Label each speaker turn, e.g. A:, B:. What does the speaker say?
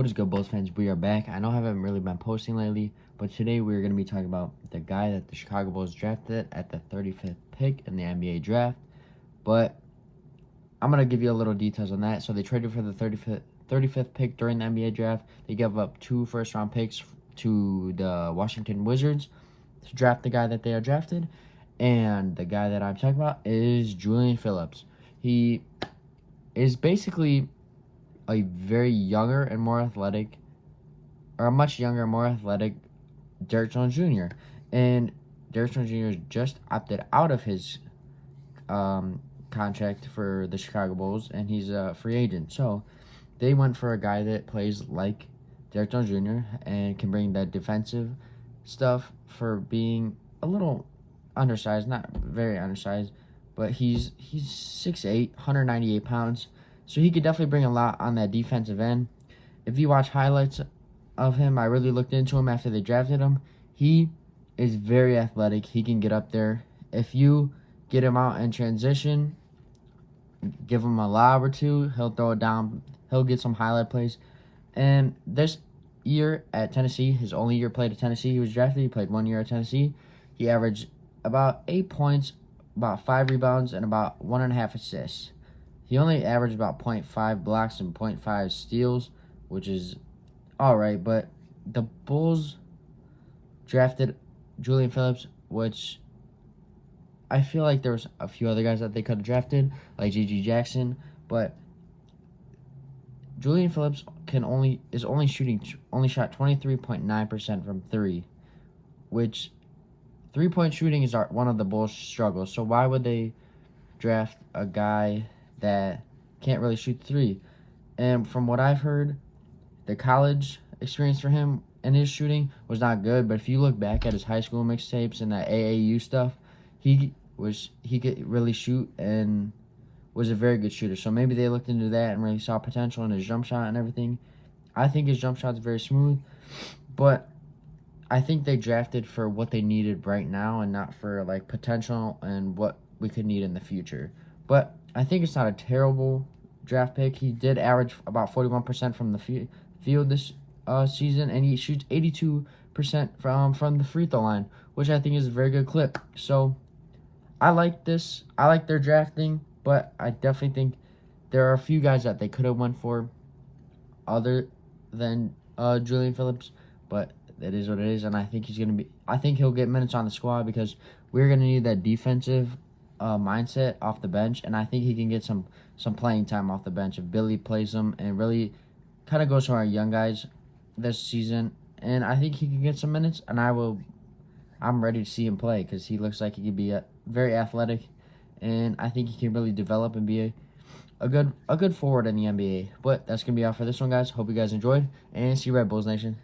A: What is good, Bulls fans? We are back. I know I haven't really been posting lately, but today we're going to be talking about the guy that the Chicago Bulls drafted at the 35th pick in the NBA draft. But I'm going to give you a little details on that. So they traded for the 35th pick during the NBA draft. They gave up 2 first-round picks to the Washington Wizards to draft the guy that they are drafted. And the guy that I'm talking about is Julian Phillips. He is basically a very younger and more athletic, or a much younger and more athletic Derrick Jones Jr. And Derrick Jones Jr. just opted out of his contract for the Chicago Bulls, and he's a free agent. So they went for a guy that plays like Derrick Jones Jr. and can bring that defensive stuff for being a little undersized, not very undersized, but he's 6'8", 198 pounds. So he could definitely bring a lot on that defensive end. If you watch highlights of him, I really looked into him after they drafted him. He is very athletic. He can get up there. If you get him out in transition, give him a lob or two, he'll throw it down. He'll get some highlight plays. And this year at Tennessee, his only year played at Tennessee, he was drafted. He played 1 year at Tennessee. He averaged about 8 points, about 5 rebounds, and about 1.5 assists. He only averaged about 0.5 blocks and 0.5 steals, which is all right. But the Bulls drafted Julian Phillips, which I feel like there was a few other guys that they could have drafted, like J.G. Jackson. But Julian Phillips only shot 23.9% from 3, which 3-point shooting is one of the Bulls' struggles. So why would they draft a guy that can't really shoot 3? And from what I've heard, the college experience for him and his shooting was not good. But if you look back at his high school mixtapes and that AAU stuff, he could really shoot and was a very good shooter. So maybe they looked into that and really saw potential in his jump shot and everything. I think his jump shot's very smooth, but I think they drafted for what they needed right now and not for like potential and what we could need in the future. But I think it's not a terrible draft pick. He did average about 41% from the field this season, and he shoots 82% from the free throw line, which I think is a very good clip. So I like this. I like their drafting, but I definitely think there are a few guys that they could have went for other than Julian Phillips, but it is what it is, and I think he'll get minutes on the squad because we're gonna need that defensive mindset off the bench, and I think he can get some playing time off the bench if Billy plays him and really kind of goes to our young guys this season. And I think he can get some minutes, and I'm ready to see him play because he looks like he could be very athletic, and I think he can really develop and be a good forward in the NBA. But that's gonna be all for this one, guys. Hope you guys enjoyed, and see you, Red Bulls Nation.